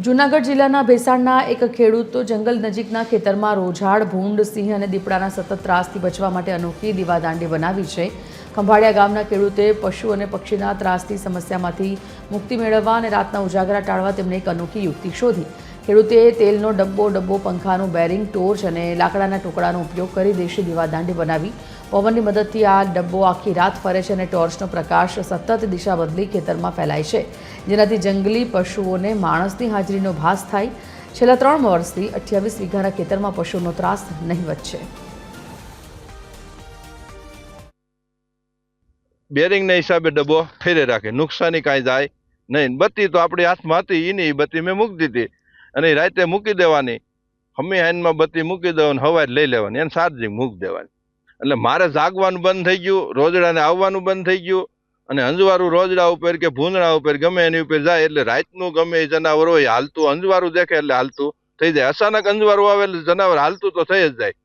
જૂનાગઢ જિલ્લાના ભેસાણના એક ખેડૂત જંગલ નજીકના ખેતરમાં રોઝાડ, ભૂંડ, સિંહ અને દીપડાના સતત ત્રાસથી બચવા માટે અનોખી દીવાદાંડી બનાવી છે. ખંભાળિયા ગામના ખેડૂતે પશુ અને પક્ષીના ત્રાસની સમસ્યામાંથી મુક્તિ મેળવવા અને રાતના ઉજાગરા ટાળવા તેમણે એક અનોખી યુક્તિ શોધી. ખેડૂતે તેલનો ડબ્બો, પંખાનું બેરિંગ, ટોર્ચ અને લાકડાના ટુકડાનો ઉપયોગ કરી દેશી દીવાદાંડી બનાવી. પવનની મદદથી આ ડબ્બો આખી રાત ફરે છે અને ટોર્ચનો પ્રકાશ સતત દિશા બદલી ખેતરમાં ફેલાય છે, જેનાથી જંગલી પશુઓને માણસની હાજરીનો ભાસ થાય. છેલ્લા 3 વર્ષથી 28 વીઘાના ખેતરમાં પશુઓનો ત્રાસ નહિવત છે. બેરિંગના હિસાબે ડબ્બો ફેરે રાખે, નુકસાની કાંઈ જાય નહીં. બત્તી તો આપણી હાથમાં હતી, એની બત્તી મેં મૂકી દીધી અને રાતે મૂકી દેવાની. હમી હાઈનમાં બત્તી મૂકી દેવાની, હવારે લઈ લેવાની, એને ચાર્જિંગ મૂકી દેવાની. એટલે મારે જાગવાનું બંધ થઈ ગયું, રોજડાને આવવાનું બંધ થઈ ગયું. અને અંજવારું રોજડા ઉપર કે ભૂંદડા ઉપર ગમે એની ઉપર જાય એટલે રાતનું ગમે એ જનાવર હોય હાલતું, અંજવારું દેખે એટલે હાલતું થઈ જાય. અચાનક અંજવારું આવે એટલે જનાવર હાલતું તો થઈ જ જાય.